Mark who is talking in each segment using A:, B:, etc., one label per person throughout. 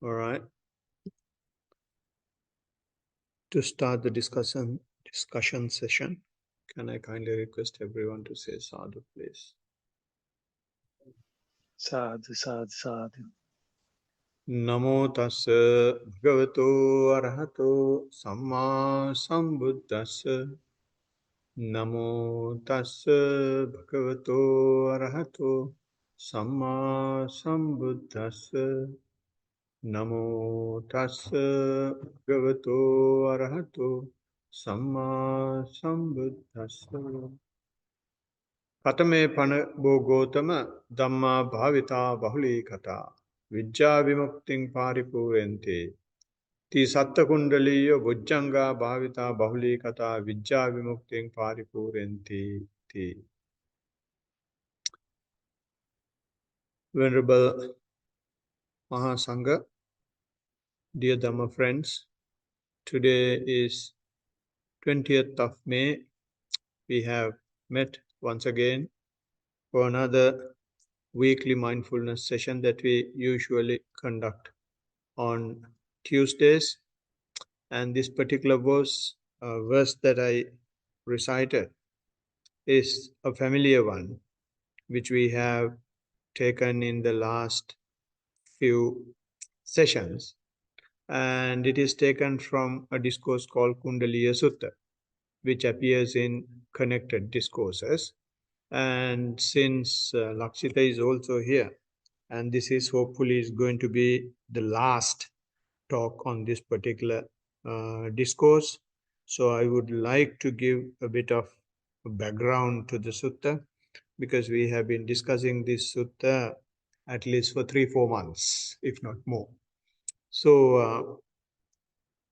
A: All right. To start the discussion session, can I kindly request everyone to say sadhu, please?
B: Sadhu, sadhu, sadhu.
A: Namo tassa bhagavato arahato samma sambuddhassa. Namo tassa bhagavato arahato samma sambuddhassa. Namo tassa bhagavato arahato samma sambuddhassa. Patame pana bhogotama dhamma bhavita bahuli kata vijja vimukting paripurente ti satta kundaliya bujjanga bhavita bahuli kata vijja vimukting paripurente ti. Venerable Mahasangha, dear Dhamma friends, today is 20th of May. We have met once again for another weekly mindfulness session that we usually conduct on Tuesdays. And this particular verse that I recited is a familiar one, which we have taken in the last few sessions. And it is taken from a discourse called Kundaliya Sutta, which appears in Connected Discourses. And since Lakshita is also here, and this is hopefully is going to be the last talk on this particular discourse, so I would like to give a bit of background to the sutta, because we have been discussing this sutta at least for 3-4 months, if not more. So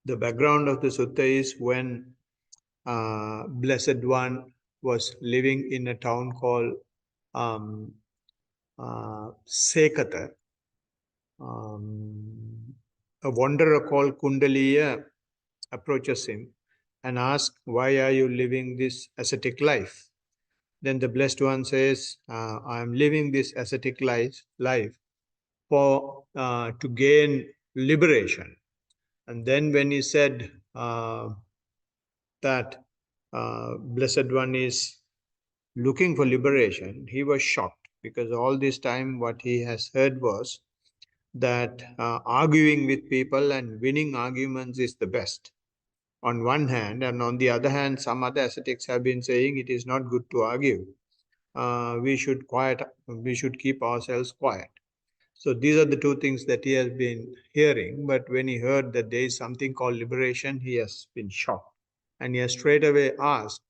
A: the background of the sutta is when Blessed One was living in a town called Sekata. A wanderer called Kundaliya approaches him and asks, "Why are you living this ascetic life?" Then the Blessed One says, "I am living this ascetic life for to gain liberation." And then when he said that Blessed One is looking for liberation, he was shocked, because all this time what he has heard was that arguing with people and winning arguments is the best on one hand, and on the other hand, some other ascetics have been saying it is not good to argue. We should keep ourselves quiet. So these are the two things that he has been hearing. But when he heard that there is something called liberation, he has been shocked, and he has straight away asked,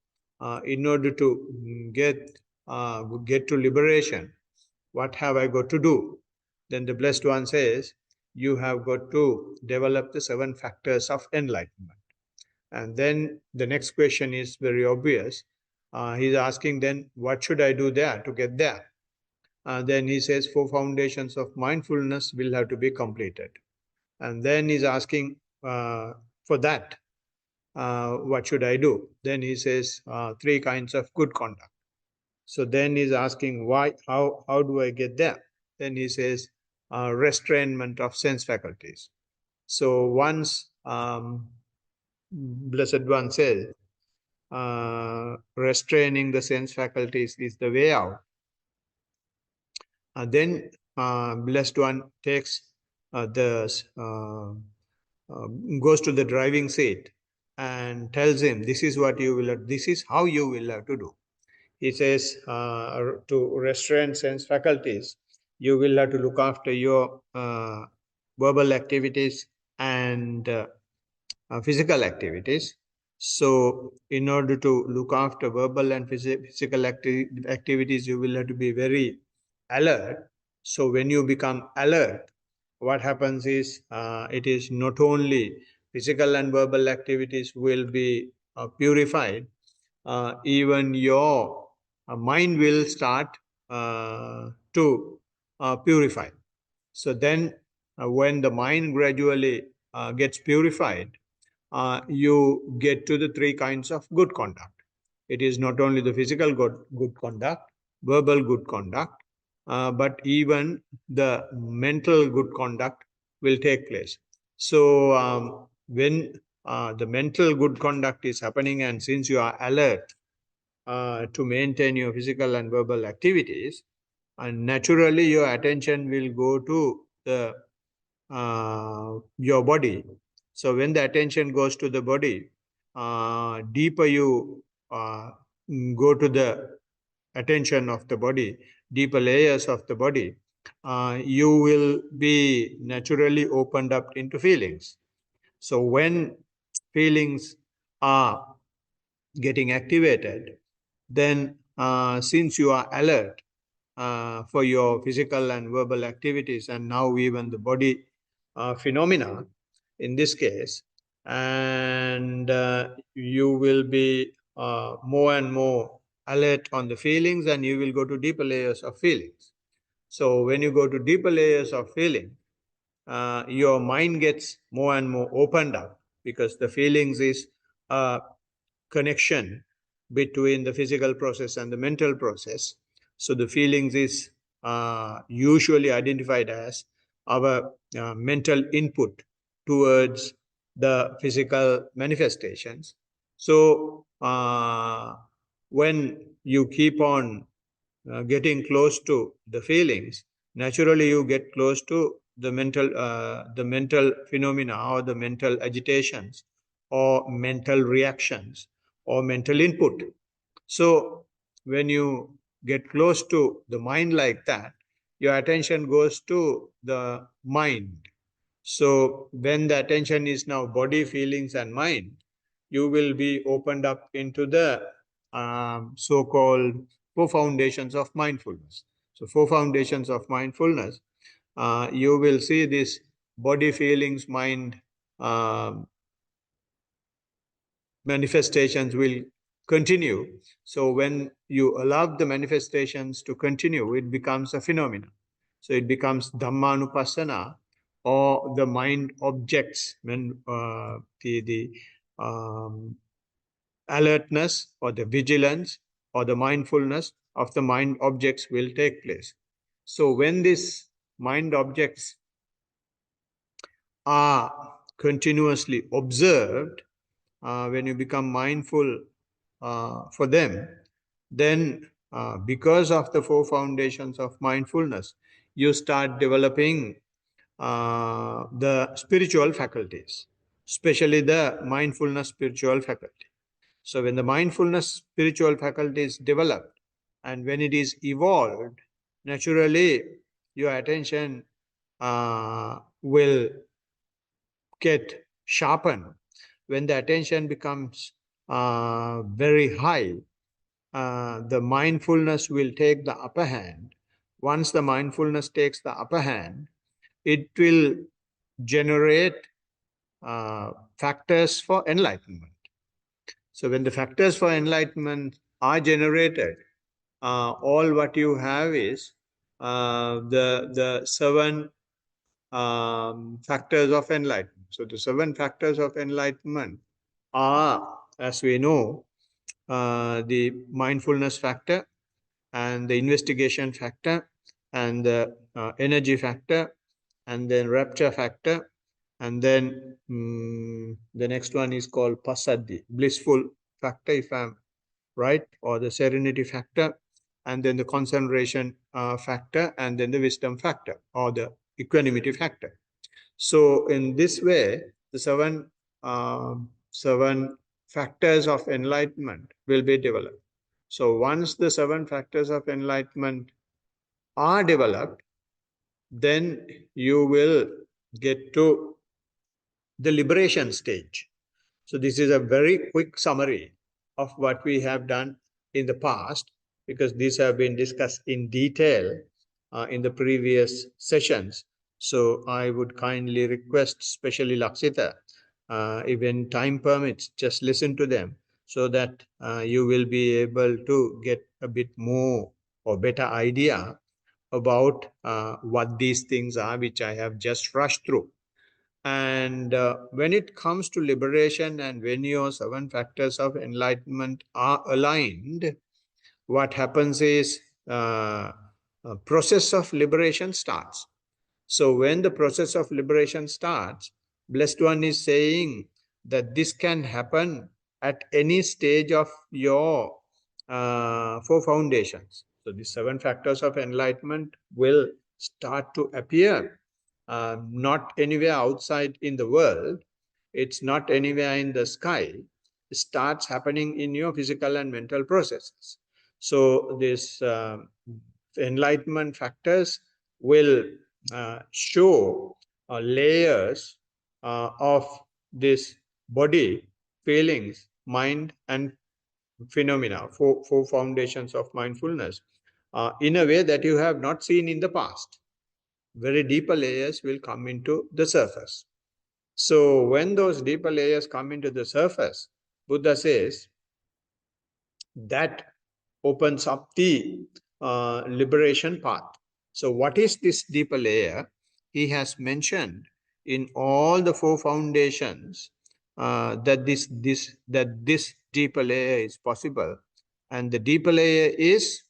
A: in order to get to liberation, what have I got to do? Then the Blessed One says, you have got to develop the 7 factors of enlightenment. And then the next question is very obvious. He's asking then, what should I do there to get there? Then he says, 4 foundations of mindfulness will have to be completed. And then he's asking, for that, what should I do? Then he says, 3 kinds of good conduct. So then he's asking, how do I get there? Then he says, restrainment of sense faculties. So once Blessed One says, restraining the sense faculties is the way out, then Blessed One takes goes to the driving seat and tells him, this is how you will have to do. He says, to restrain sense faculties, you will have to look after your verbal activities and physical activities. So in order to look after verbal and physical activities, you will have to be very alert. So when you become alert, what happens is, it is not only physical and verbal activities will be purified, even your mind will start to purify. So then when the mind gradually gets purified, you get to the 3 kinds of good conduct. It is not only the physical good conduct, verbal good conduct, but even the mental good conduct will take place. So when the mental good conduct is happening, and since you are alert to maintain your physical and verbal activities, and naturally your attention will go to the your body. So when the attention goes to the body, deeper you go to the attention of the body, deeper layers of the body, you will be naturally opened up into feelings. So when feelings are getting activated, then since you are alert for your physical and verbal activities, and now even the body phenomena in this case, and you will be more and more alert on the feelings, and you will go to deeper layers of feelings. So when you go to deeper layers of feeling, your mind gets more and more opened up, because the feelings is a connection between the physical process and the mental process. So the feelings is usually identified as our mental input towards the physical manifestations. So when you keep on getting close to the feelings, naturally you get close to the mental phenomena, or the mental agitations, or mental reactions, or mental input. So when you get close to the mind like that, your attention goes to the mind. So when the attention is now body, feelings, and mind, you will be opened up into the so-called four foundations of mindfulness. So four foundations of mindfulness, you will see this body, feelings, mind manifestations will continue. So when you allow the manifestations to continue, it becomes a phenomenon. So it becomes Dhammanupassana, or the mind objects, when the alertness, or the vigilance, or the mindfulness of the mind objects will take place. So when these mind objects are continuously observed, when you become mindful for them, then because of the four foundations of mindfulness, you start developing the spiritual faculties, especially the mindfulness spiritual faculty. So when the mindfulness spiritual faculty is developed, and when it is evolved, naturally your attention will get sharpened. When the attention becomes very high, the mindfulness will take the upper hand. Once the mindfulness takes the upper hand, it will generate factors for enlightenment. So when the factors for enlightenment are generated, all what you have is the seven factors of enlightenment. So the seven factors of enlightenment are, as we know, the mindfulness factor, and the investigation factor, and the energy factor, and then rapture factor, and then the next one is called passaddhi, blissful factor, if I'm right, or the serenity factor, and then the concentration factor, and then the wisdom factor, or the equanimity factor. So in this way, the seven factors of enlightenment will be developed. So once the seven factors of enlightenment are developed, then you will get to the liberation stage. So this is a very quick summary of what we have done in the past, because these have been discussed in detail in the previous sessions. So I would kindly request, especially Laksita, even time permits, just listen to them, so that you will be able to get a bit more or better idea about what these things are, which I have just rushed through. And when it comes to liberation, and when your seven factors of enlightenment are aligned, what happens is a process of liberation starts. So when the process of liberation starts, Blessed One is saying that this can happen at any stage of your four foundations. So the seven factors of enlightenment will start to appear, not anywhere outside in the world. It's not anywhere in the sky. It starts happening in your physical and mental processes. So this enlightenment factors will show layers of this body, feelings, mind, and phenomena, four foundations of mindfulness, in a way that you have not seen in the past. Very deeper layers will come into the surface. So when those deeper layers come into the surface, Buddha says that opens up the liberation path. So what is this deeper layer? He has mentioned in all the four foundations that this deeper layer is possible, and the deeper layer is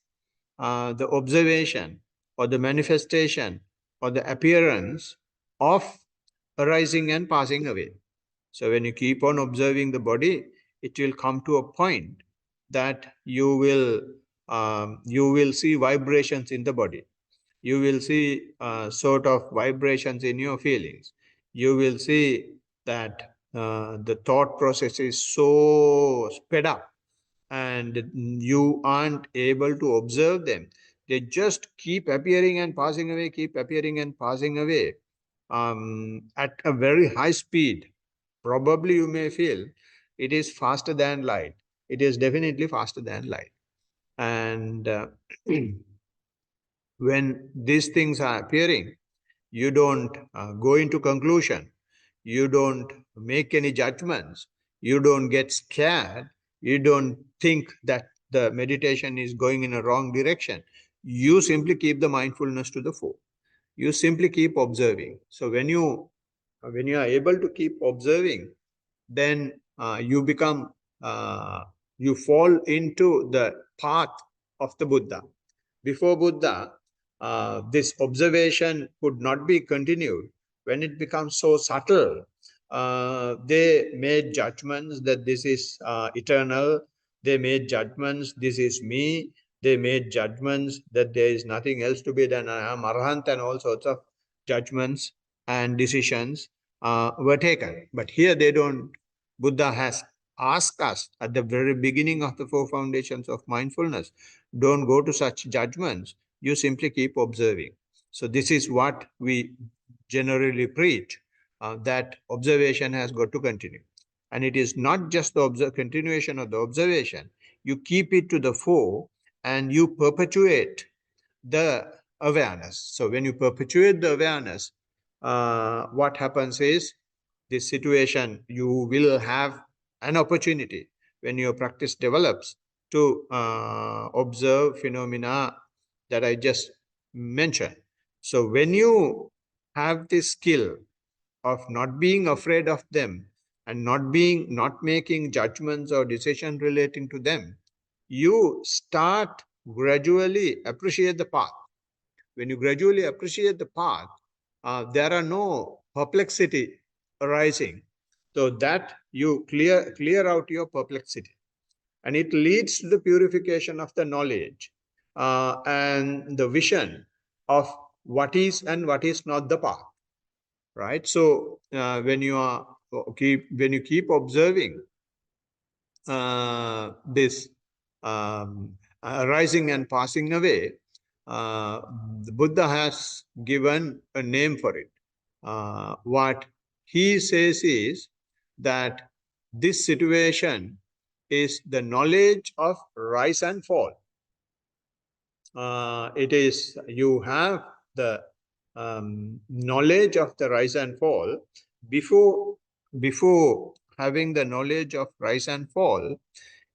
A: the observation or the manifestation or the appearance of arising and passing away. So when you keep on observing the body, it will come to a point that you will see vibrations in the body. You will see sort of vibrations in your feelings. You will see that the thought process is so sped up and you aren't able to observe them. They just keep appearing and passing away, keep appearing and passing away at a very high speed. Probably you may feel it is faster than light. It is definitely faster than light. And when these things are appearing, you don't go into conclusion. You don't make any judgments. You don't get scared. You don't think that the meditation is going in a wrong direction. You simply keep the mindfulness to the fore. You simply keep observing. So when you are able to keep observing, then you fall into the path of the Buddha. Before Buddha, this observation could not be continued. When it becomes so subtle, they made judgments that this is eternal. They made judgments, this is me. They made judgments that there is nothing else to be done. I am Arhant, and all sorts of judgments and decisions were taken. But here they don't. Buddha has asked us at the very beginning of the four foundations of mindfulness, don't go to such judgments. You simply keep observing. So this is what we generally preach, that observation has got to continue. And it is not just the continuation of the observation. You keep it to the fore and you perpetuate the awareness. So when you perpetuate the awareness, what happens is this situation, you will have an opportunity when your practice develops to observe phenomena that I just mentioned. So when you have this skill of not being afraid of them and not making judgments or decisions relating to them, you start gradually appreciate the path. When you gradually appreciate the path, there are no perplexity arising. So that you clear out your perplexity. And it leads to the purification of the knowledge and the vision of what is and what is not the path. Right? So when you keep observing this arising and passing away, the Buddha has given a name for it. What he says is that this situation is the knowledge of rise and fall. It is, you have the knowledge of the rise and fall. Before having the knowledge of rise and fall,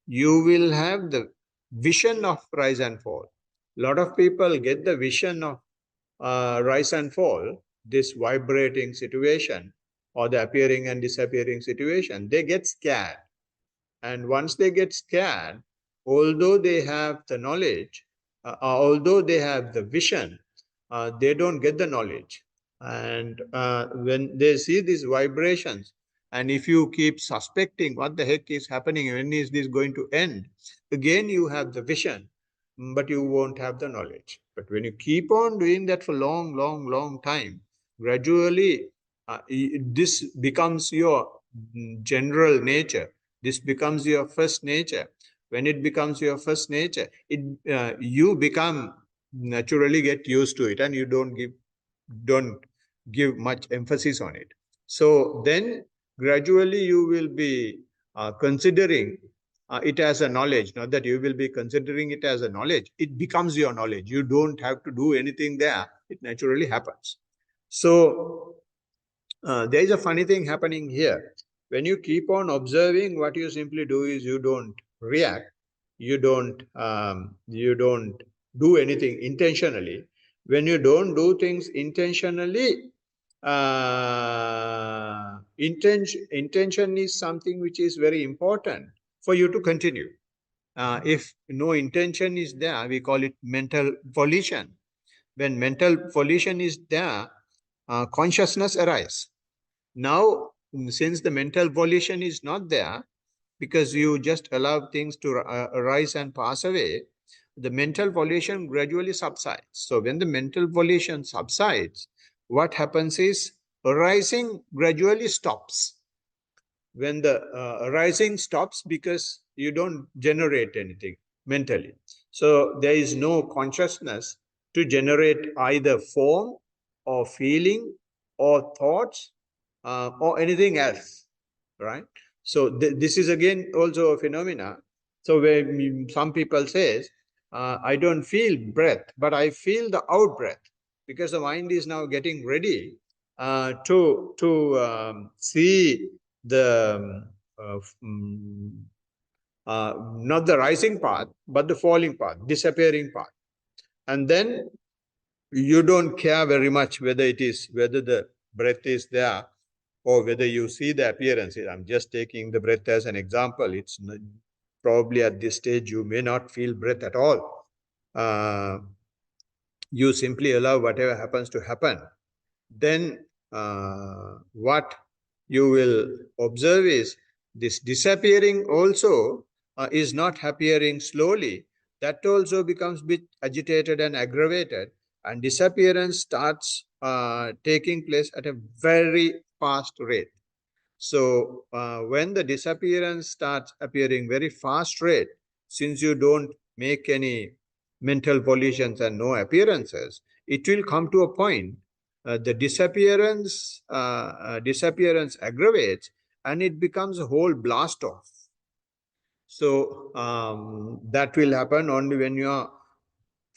A: you will have the vision of rise and fall. A lot of people get the vision of rise and fall, this vibrating situation or the appearing and disappearing situation. They get scared. And once they get scared, although they have the knowledge, although they have the vision, they don't get the knowledge. And when they see these vibrations, and if you keep suspecting what the heck is happening, when is this going to end, again you have the vision, but you won't have the knowledge. But when you keep on doing that for long time, gradually this becomes your general nature. This becomes your first nature. When it becomes your first nature, you become naturally get used to it, and you don't give much emphasis on it. So then gradually you will be considering it as a knowledge. Not that you will be considering it as a knowledge. It becomes your knowledge. You don't have to do anything there. It naturally happens. So there is a funny thing happening here. When you keep on observing, what you simply do is you don't react. You don't do anything intentionally. When you don't do things intentionally, intention is something which is very important for you to continue. If no intention is there, we call it mental volition. When mental volition is there, consciousness arises. Now, since the mental volition is not there, because you just allow things to arise and pass away, the mental volition gradually subsides. So when the mental volition subsides, what happens is arising gradually stops. When the arising stops, because you don't generate anything mentally. So there is no consciousness to generate either form or feeling or thoughts or anything else, right? So this is again also a phenomena. So when some people says, I don't feel breath, but I feel the out breath, because the mind is now getting ready to see the not the rising path, but the falling path, disappearing path. And then you don't care very much whether the breath is there or whether you see the appearances. I'm just taking the breath as an example. Probably at this stage you may not feel breath at all. You simply allow whatever happens to happen. Then what you will observe is this disappearing also is not appearing slowly. That also becomes bit agitated and aggravated, and disappearance starts taking place at a very fast rate. So when the disappearance starts appearing very fast rate, since you don't make any mental volitions and no appearances, it will come to a point the disappearance aggravates, and it becomes a whole blast off. So that will happen only when you are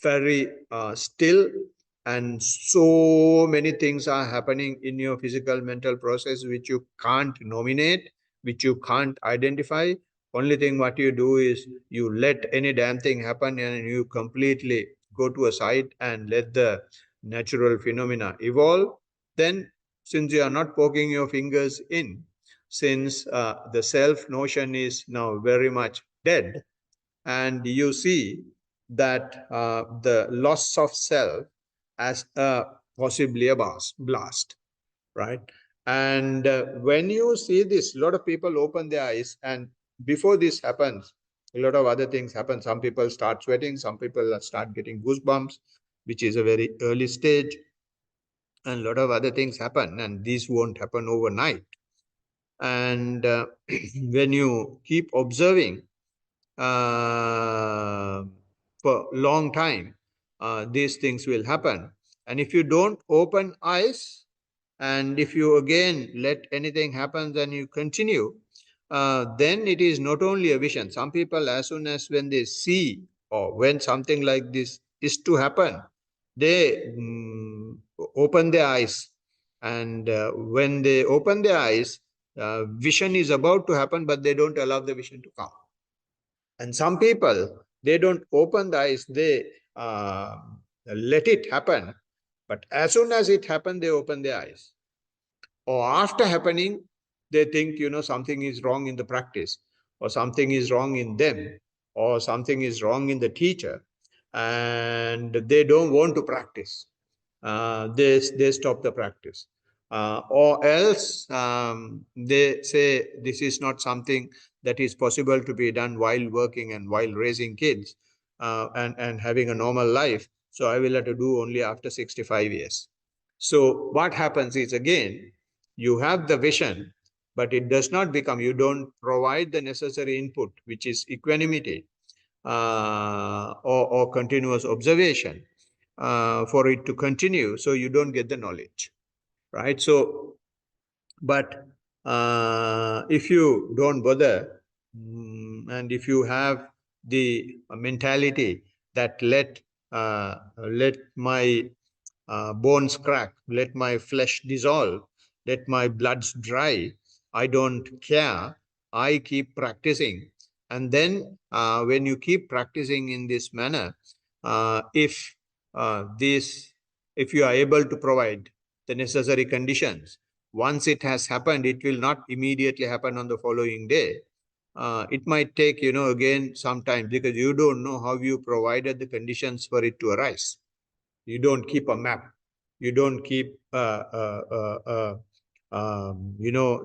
A: very still, and so many things are happening in your physical mental process which you can't nominate, which you can't identify. Only thing what you do is you let any damn thing happen, and you completely go to a side and let the natural phenomena evolve. Then, since you are not poking your fingers in, since the self notion is now very much dead, and you see that the loss of self as possibly a blast, right? And when you see this, a lot of people open their eyes, and before this happens, a lot of other things happen. Some people start sweating, some people start getting goosebumps, which is a very early stage, and a lot of other things happen, and these won't happen overnight. And when you keep observing uh, for long time, these things will happen. And if you don't open eyes, and if you again let anything happen, then you continue, then it is not only a vision. Some people, as soon as when they see or when something like this is to happen, they open their eyes. And when they open their eyes, vision is about to happen, but they don't allow the vision to come. And some people, they don't open the eyes, they let it happen. But as soon as it happens, they open their eyes. Or after happening, they think, something is wrong in the practice, or something is wrong in them, or something is wrong in the teacher, and they don't want to practice. they stop the practice. Or else they say this is not something that is possible to be done while working and while raising kids and having a normal life. So I will have to do only after 65 years. So what happens is, again, you have the vision, but it does not become, you don't provide the necessary input, which is equanimity or continuous observation for it to continue. So you don't get the knowledge, right? So, but if you don't bother, and if you have the mentality that let my bones crack, let my flesh dissolve, let my bloods dry. I don't care. I keep practicing. And then when you keep practicing in this manner, if this, if you are able to provide the necessary conditions, once it has happened, it will not immediately happen on the following day. It might take, again, some time, because you don't know how you provided the conditions for it to arise. You don't keep a map. You don't keep,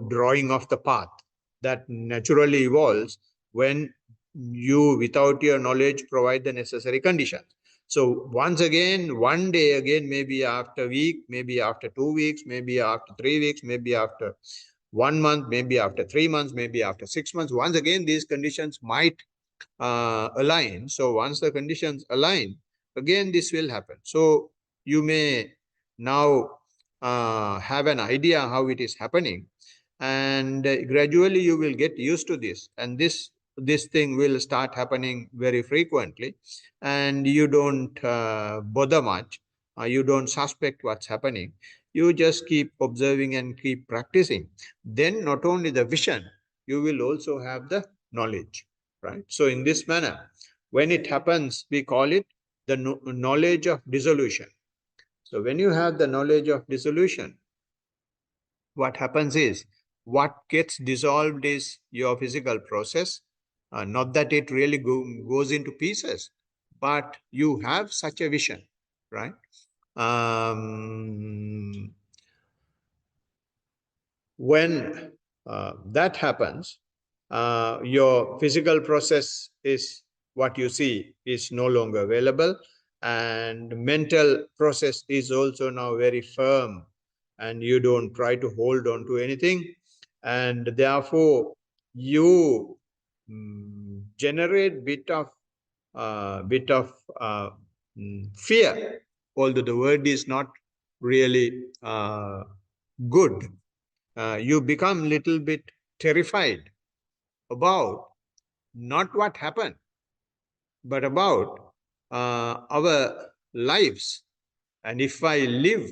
A: drawing of the path that naturally evolves when you, without your knowledge, provide the necessary conditions. So once again, one day again, maybe after a week, maybe after 2 weeks, maybe after 3 weeks, maybe after 1 month, maybe after 3 months, maybe after 6 months, once again, these conditions might align. So once the conditions align, again this will happen. So you may now have an idea how it is happening, and gradually you will get used to this, and this thing will start happening very frequently, and you don't bother much. You don't suspect what's happening. You just keep observing and keep practicing. Then not only the vision, you will also have the knowledge, right? So in this manner, when it happens, we call it the knowledge of dissolution. So when you have the knowledge of dissolution, what happens is, what gets dissolved is your physical process. Not that it really goes into pieces, but you have such a vision, right? Um, when that happens, your physical process is what you see is no longer available, and mental process is also now very firm, and you don't try to hold on to anything, and therefore you generate bit of fear, although the word is not really good. You become little bit terrified about not what happened, but about our lives. And if I live,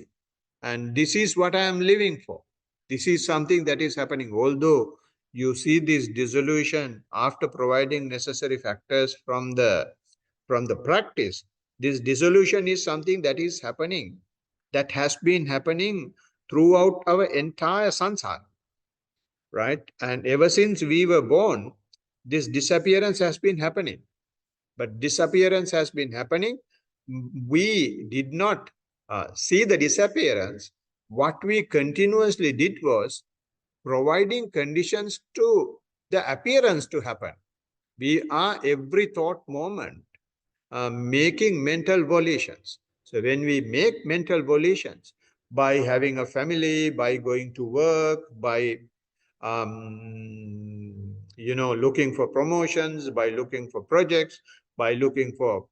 A: and this is what I am living for, this is something that is happening. Although you see this dissolution after providing necessary factors from the practice, this dissolution is something that is happening, that has been happening throughout our entire samsara, right? And ever since we were born, this disappearance has been happening. But disappearance has been happening. We did not see the disappearance. What we continuously did was providing conditions to the appearance to happen. We are every thought moment making mental volitions. So when we make mental volitions, by having a family, by going to work, by looking for promotions, by looking for projects, by looking for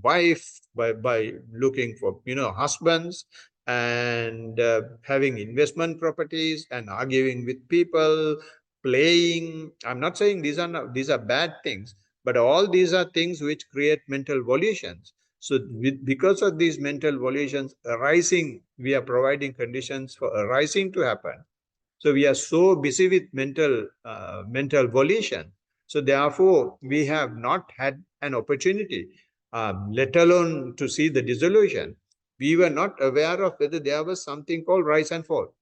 A: wife, by looking for husbands, and having investment properties, and arguing with people, playing. I'm not saying these are bad things, but all these are things which create mental volitions. So because of these mental volitions arising, we are providing conditions for arising to happen. So we are so busy with mental volition. So therefore, we have not had an opportunity, let alone to see the dissolution. We were not aware of whether there was something called rise and fall,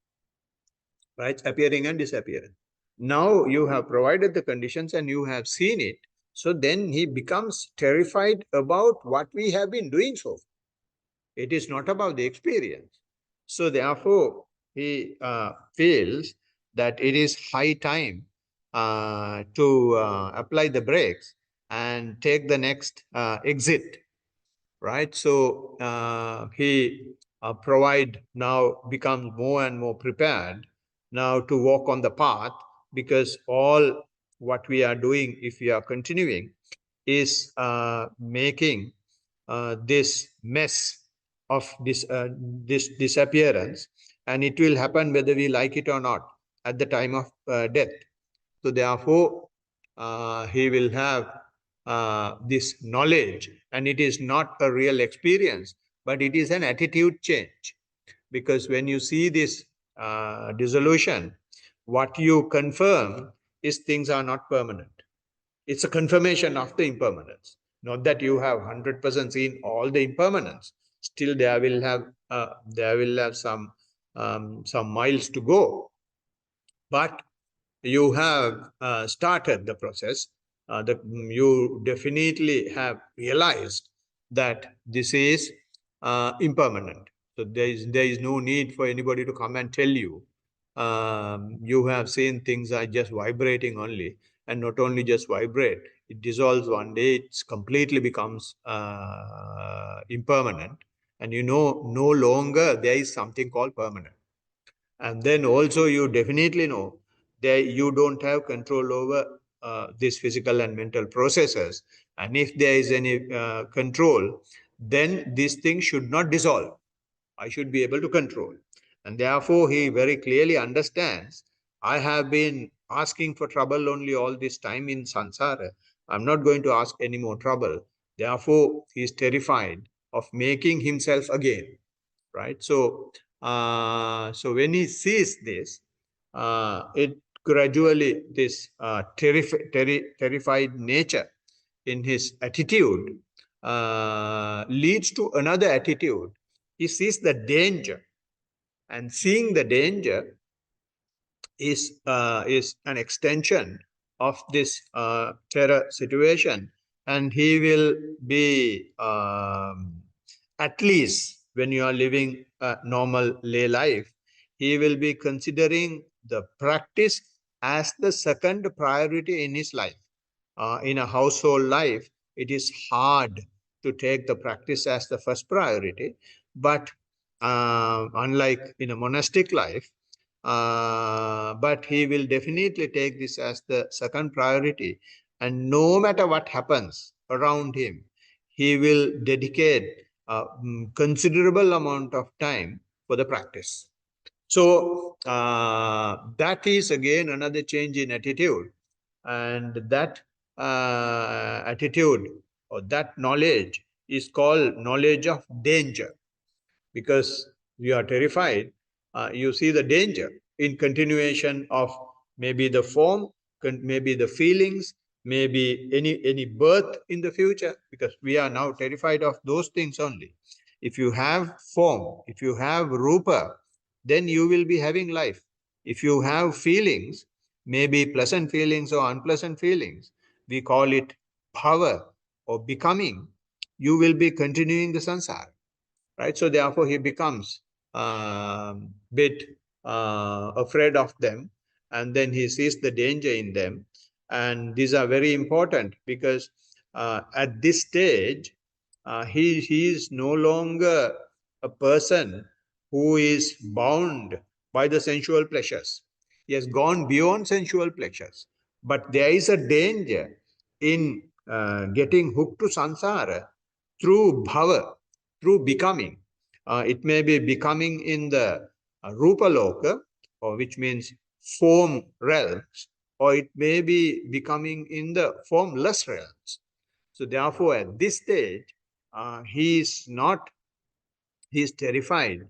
A: right? Appearing and disappearing. Now you have provided the conditions and you have seen it. So then he becomes terrified about what we have been doing so far. It is not about the experience. So therefore, he feels that it is high time to apply the brakes and take the next exit, right? So he provide now becomes more and more prepared now to walk on the path, because all what we are doing, if we are continuing, is making this mess of this disappearance, and it will happen whether we like it or not at the time of death. So therefore, he will have this knowledge, and it is not a real experience, but it is an attitude change. Because when you see this dissolution, what you confirm is things are not permanent. It's a confirmation of the impermanence. Not that you have 100% seen all the impermanence. Still, there will have some miles to go. But you have started the process. You definitely have realized that this is impermanent. So there is no need for anybody to come and tell you. You have seen things are just vibrating only, and not only just vibrate. It dissolves one day. It completely becomes impermanent, and you know no longer there is something called permanent. And then also you definitely know that you don't have control over these physical and mental processes. And if there is any control, then this thing should not dissolve. I should be able to control. And therefore, he very clearly understands, I have been asking for trouble only all this time in samsara. I'm not going to ask any more trouble. Therefore, he is terrified of making himself again, right? So when he sees this, it gradually, this terrified nature in his attitude leads to another attitude. He sees the danger, and seeing the danger is an extension of this terror situation, and he will be at least when you are living a normal lay life, he will be considering the practice as the second priority in his life. In a household life, it is hard to take the practice as the first priority, but unlike in a monastic life, but he will definitely take this as the second priority. And no matter what happens around him, he will dedicate a considerable amount of time for the practice. So that is again another change in attitude. And that attitude or that knowledge is called knowledge of danger, because you are terrified. You see the danger in continuation of maybe the form, maybe the feelings, maybe any birth in the future, because we are now terrified of those things only. If you have form, if you have rupa, then you will be having life. If you have feelings, maybe pleasant feelings or unpleasant feelings, we call it bhava or becoming, you will be continuing the samsara, right? So therefore, he becomes bit afraid of them, and then he sees the danger in them. And these are very important, because at this stage, he is no longer a person who is bound by the sensual pleasures. He has gone beyond sensual pleasures. But there is a danger in getting hooked to samsara through bhava, through becoming. It may be becoming in the rupa loka, or which means form realms, or it may be becoming in the formless realms. So therefore, at this stage, he is not, he is terrified,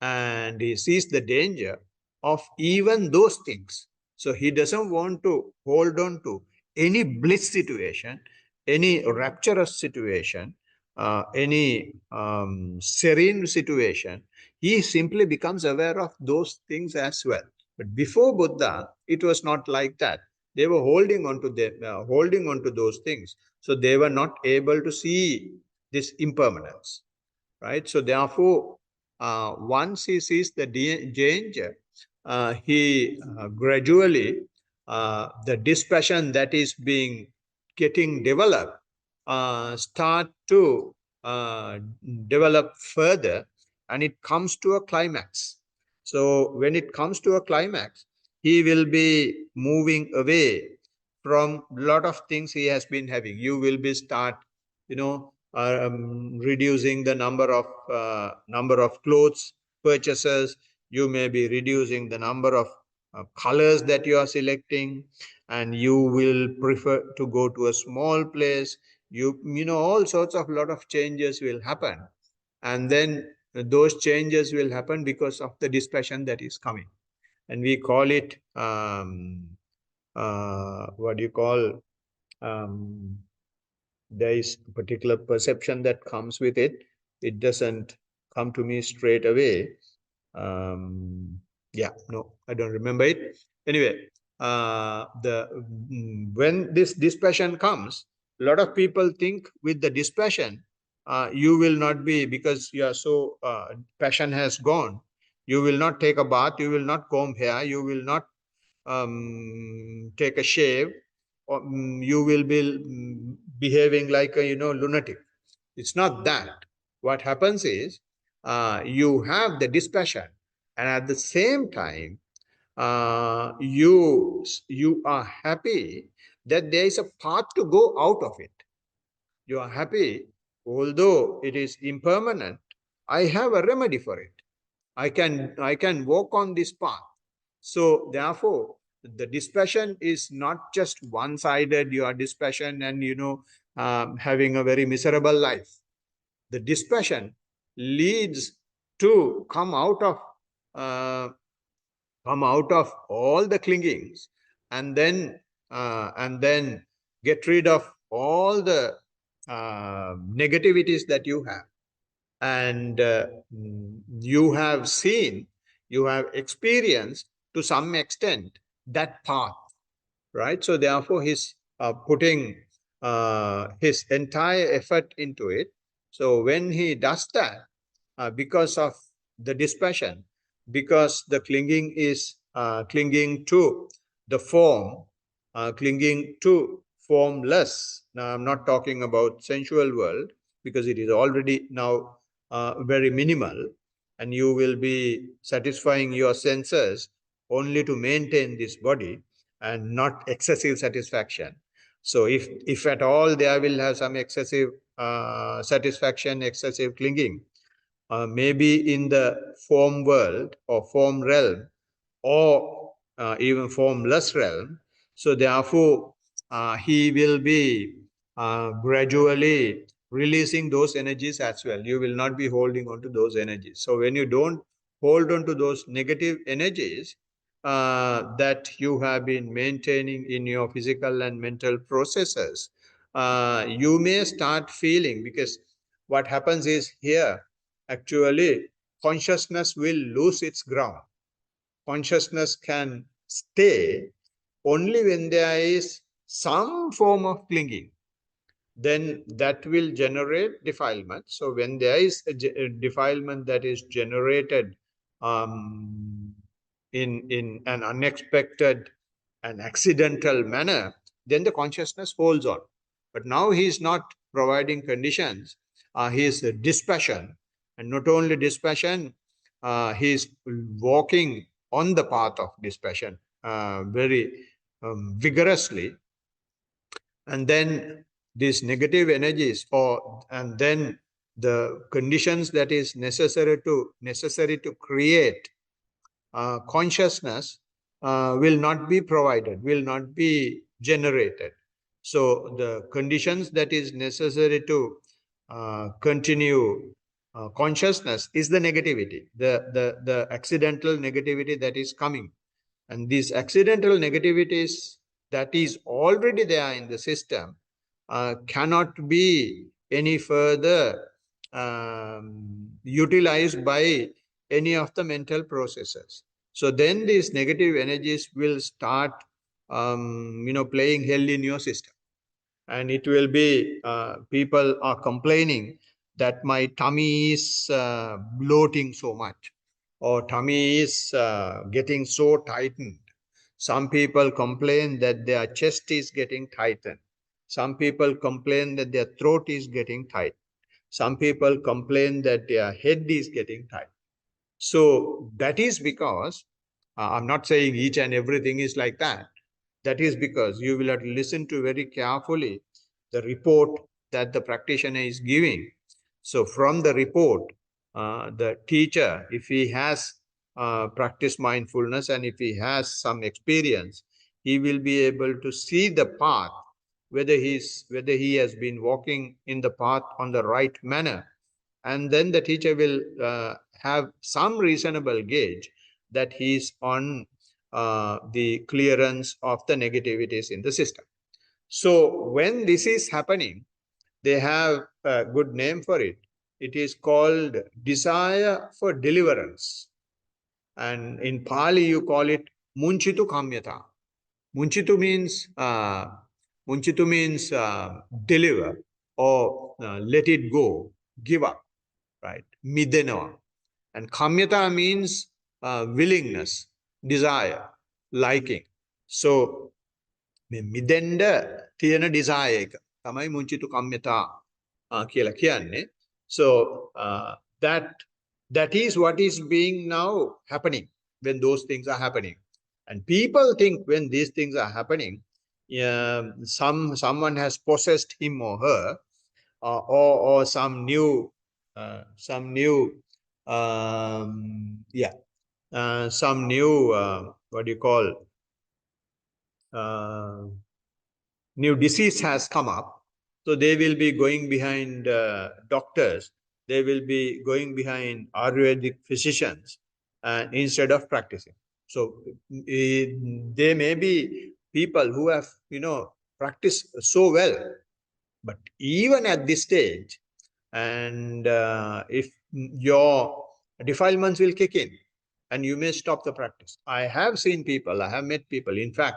A: and he sees the danger of even those things. So he doesn't want to hold on to any bliss situation, any rapturous situation, any serene situation. He simply becomes aware of those things as well. But before Buddha, it was not like that. They were holding on to them, holding on to those things. So they were not able to see this impermanence. right? So therefore, once he sees the danger, he gradually, the dispassion that is getting developed, start to develop further, and it comes to a climax. So when it comes to a climax, he will be moving away from a lot of things he has been having. You will be start, reducing the number of clothes purchases. You may be reducing the number of colors that you are selecting, and you will prefer to go to a small place. All sorts of lot of changes will happen, and then those changes will happen because of the dispassion that is coming, and we call it what do you call, um, there is a particular perception that comes with it. It doesn't come to me straight away. Yeah, no, I don't remember it. Anyway, when this dispassion comes, a lot of people think with the dispassion, you will not be, because you are so passion has gone. You will not take a bath. You will not comb hair. You will not take a shave, or you will be behaving like a lunatic. It's not that. What happens is, you have the dispassion, and at the same time, you are happy that there is a path to go out of it. You are happy, although it is impermanent. I have a remedy for it. I can walk on this path. So therefore, the dispassion is not just one-sided. You are dispassion and having a very miserable life. The dispassion leads to uh, come out of all the clingings, and then get rid of all the negativities that you have, and you have seen, you have experienced to some extent that path, right? So therefore, he's putting his entire effort into it. So when he does that, because of the dispassion, because the clinging is clinging to the form, clinging to formless. Now, I'm not talking about sensual world, because it is already now very minimal, and you will be satisfying your senses only to maintain this body, and not excessive satisfaction. So if at all there will have some excessive satisfaction, excessive clinging, maybe in the form world or form realm, or even formless realm. So therefore, he will be gradually releasing those energies as well. You will not be holding on to those energies. So when you don't hold on to those negative energies that you have been maintaining in your physical and mental processes, you may start feeling, because what happens is here, actually, consciousness will lose its ground. Consciousness can stay only when there is some form of clinging. Then that will generate defilement. So when there is a defilement that is generated um, in an unexpected and accidental manner, then the consciousness holds on. But now he is not providing conditions. He is dispassion, and not only dispassion, he is walking on the path of dispassion very vigorously. And then these negative energies, and then the conditions that is necessary to create consciousness will not be provided, will not be generated. So the conditions that is necessary to continue consciousness is the negativity, the accidental negativity that is coming. And these accidental negativities that is already there in the system cannot be any further utilized by any of the mental processes. So then these negative energies will start, playing hell in your system. And it will be, people are complaining that my tummy is bloating so much, or tummy is getting so tightened. Some people complain that their chest is getting tightened. Some people complain that their throat is getting tight. Some people complain that their head is getting tight. So that is because, I'm not saying each and everything is like that. That is because you will have to listen to very carefully the report that the practitioner is giving. So from the report, the teacher, if he has practiced mindfulness and if he has some experience, he will be able to see the path, whether he has been walking in the path on the right manner. And then the teacher will have some reasonable gauge that he is on the clearance of the negativities in the system. So when this is happening, they have a good name for it. It is called desire for deliverance. And in Pali, you call it munchitu kamyata. Munchitu means deliver, or let it go, give up, right? Midena. And kamyata means willingness, desire, liking. So මිදෙන්ඩ තියෙන desire එක තමයි මුංචිතු කම්මිතා කියලා කියන්නේ. So that is what is being now happening when those things are happening. And people think when these things are happening, someone has possessed him or her, or some new what do you call, uh, new disease has come up. So they will be going behind doctors. They will be going behind Ayurvedic physicians instead of practicing. So there may be people who have, practiced so well, but even at this stage, and if your defilements will kick in, and you may stop the practice. I have seen people, I have met people. In fact,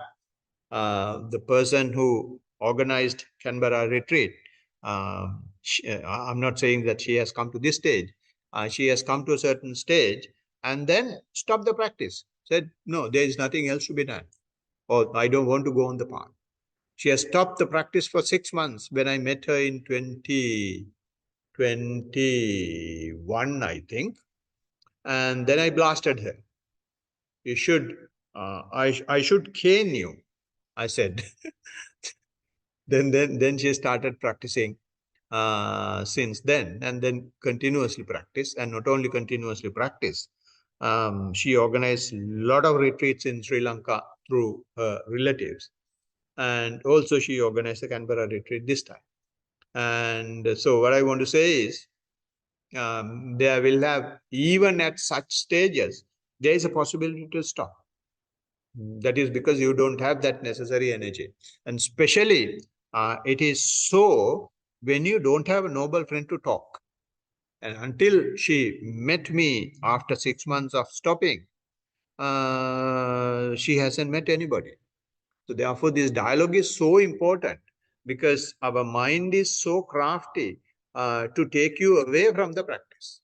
A: the person who organized Canberra retreat, I'm not saying that she has come to this stage. She has come to a certain stage and then stopped the practice. Said, no, there is nothing else to be done. Or I don't want to go on the path. She has stopped the practice for 6 months. When I met her in 2021, I think. And then I blasted her. You should, I should cane you, I said. Then she started practicing since then, and then continuously practice, and not only continuously practice. She organized a lot of retreats in Sri Lanka through her relatives, and also she organized a Canberra retreat this time. And so what I want to say is, there will have, even at such stages, there is a possibility to stop. That is because you don't have that necessary energy. And especially, it is so when you don't have a noble friend to talk. And until she met me after 6 months of stopping, she hasn't met anybody. So therefore, this dialogue is so important, because our mind is so crafty to take you away from the practice.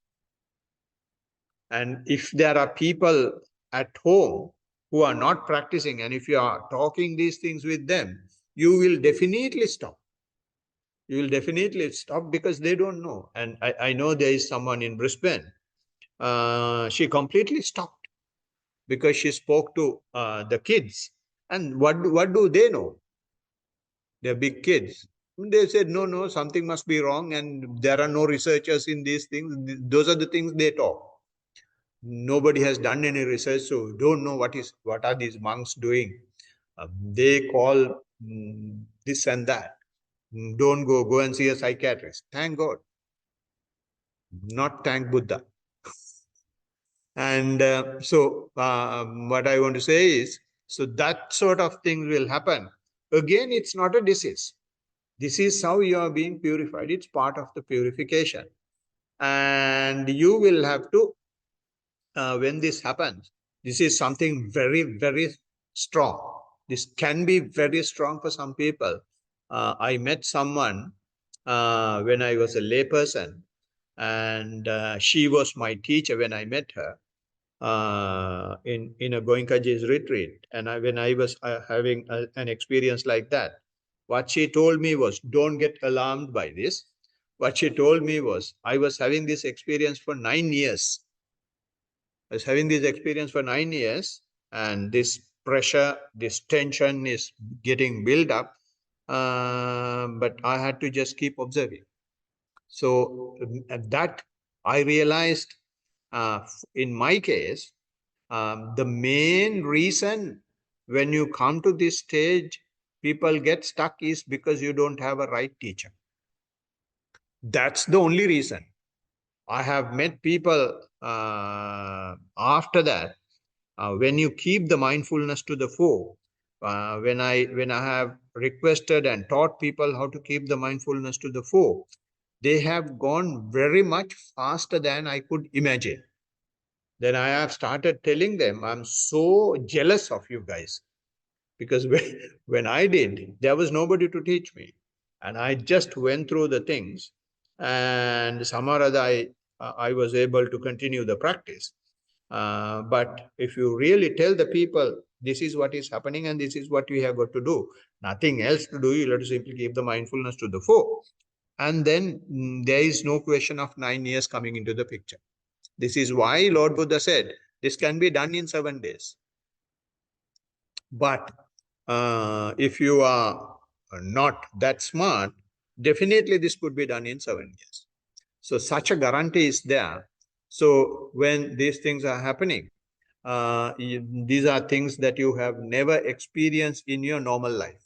A: And if there are people at home who are not practicing, and if you are talking these things with them, you will definitely stop. You will definitely stop, because they don't know. And I know there is someone in Brisbane. She completely stopped because she spoke to the kids. And what do they know? They're big kids. They said, no, something must be wrong, and there are no researchers in these things. Those are the things they talk. Nobody has done any research, so don't know what are these monks doing. They call this and that. Don't go and see a psychiatrist. Thank God, not thank Buddha. And so what I want to say is, so that sort of thing will happen. Again, it's not a disease. This is how you are being purified. It's part of the purification. And you will have to, when this happens, this is something very, very strong. This can be very strong for some people. I met someone when I was a layperson. and she was my teacher when I met her in a Goenkaji's retreat. And when I was having an experience like that, what she told me was, don't get alarmed by this. What she told me was, I was having this experience for 9 years. I was having this experience for 9 years, and this pressure, this tension is getting built up. But I had to just keep observing. So at that, I realized in my case, the main reason when you come to this stage, people get stuck is because you don't have a right teacher. That's the only reason. I have met people after that. When you keep the mindfulness to the fore, when I have requested and taught people how to keep the mindfulness to the fore, they have gone very much faster than I could imagine. Then I have started telling them, I'm so jealous of you guys. Because when I did, there was nobody to teach me. And I just went through the things, and somehow or other I was able to continue the practice. But if you really tell the people, this is what is happening and this is what we have got to do, nothing else to do, you have to simply keep the mindfulness to the fore. And then there is no question of 9 years coming into the picture. This is why Lord Buddha said, this can be done in 7 days. But if you are not that smart, definitely this could be done in 7 years. So such a guarantee is there. So when these things are happening, these are things that you have never experienced in your normal life.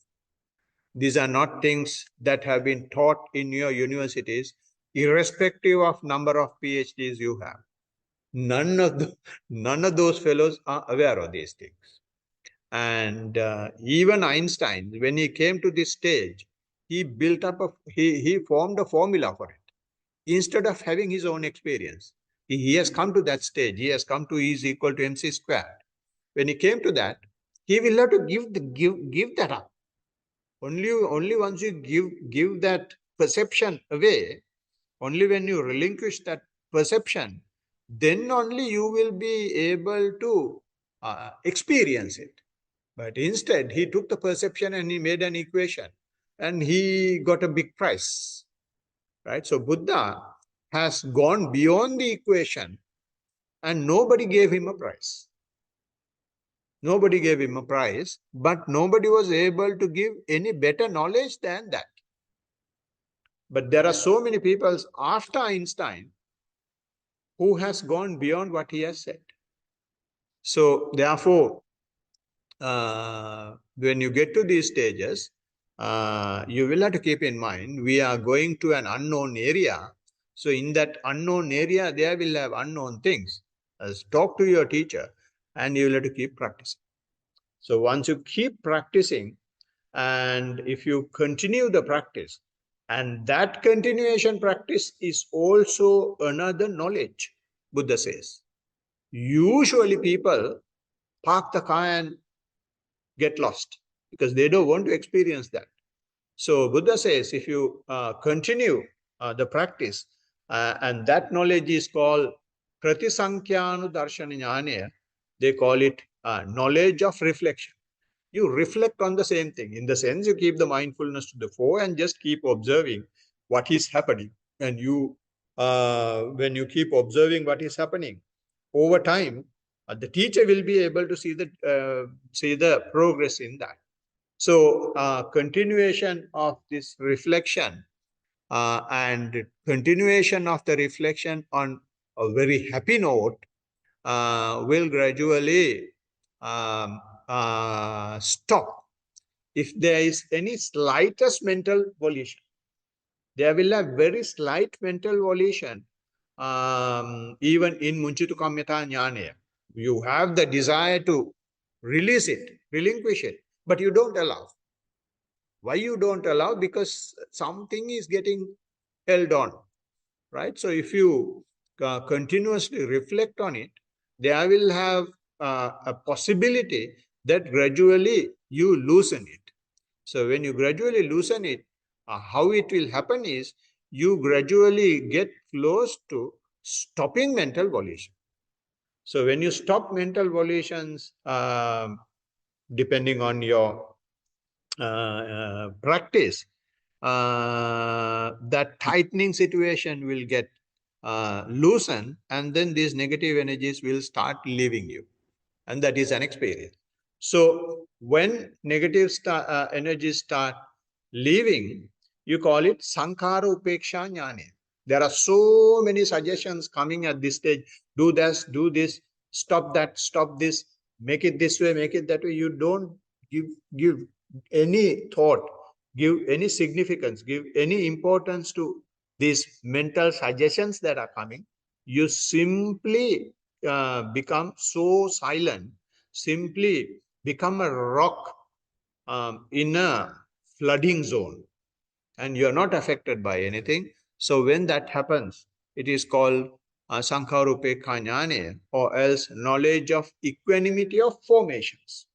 A: These are not things that have been taught in your universities, irrespective of number of PhDs you have. None of those fellows are aware of these things. And even Einstein, when he came to this stage, he built up he formed a formula for it instead of having his own experience. He has come to that stage. He has come to E is equal to mc squared. When he came to that, he will have to give that up. Only once you give that perception away, only when you relinquish that perception, then only you will be able to experience it. But instead, he took the perception and he made an equation, and he got a big prize, right? So Buddha has gone beyond the equation, and nobody gave him a prize. Nobody gave him a prize, but nobody was able to give any better knowledge than that. But there are so many people after Einstein who has gone beyond what he has said. So therefore, when you get to these stages, you will have to keep in mind, we are going to an unknown area. So in that unknown area, there will have unknown things. Talk to your teacher, and you will have to keep practicing. So once you keep practicing, and if you continue the practice, and that continuation practice is also another knowledge, Buddha says. Usually people park the car and get lost because they don't want to experience that. So Buddha says, if you continue the practice, and that knowledge is called Pratisankhyaну Darshana Jnana, they call it knowledge of reflection. You reflect on the same thing. In the sense, you keep the mindfulness to the fore and just keep observing what is happening. And you, when you keep observing what is happening, over time, the teacher will be able to see the progress in that. So continuation of this reflection and continuation of the reflection on a very happy note will gradually stop. If there is any slightest mental volition, there will have very slight mental volition, even in Munchitu Kamyata Jnana. You have the desire to release it, relinquish it, but you don't allow. Why you don't allow? Because something is getting held on, right? So if you continuously reflect on it, there will have a possibility that gradually you loosen it. So when you gradually loosen it, how it will happen is you gradually get close to stopping mental volition. So when you stop mental volitions, depending on your practice, that tightening situation will get loosened, and then these negative energies will start leaving you. And that is an experience. So when negative energies start leaving, you call it Sankhara Upeksha Jnane. There are so many suggestions coming at this stage. Do this, stop that, stop this, make it this way, make it that way. You don't give any thought, give any significance, give any importance to these mental suggestions that are coming. You simply become so silent, simply become a rock in a flooding zone, and you're not affected by anything. So when that happens, it is called Sankharupe Kanyane, or else knowledge of equanimity of formations.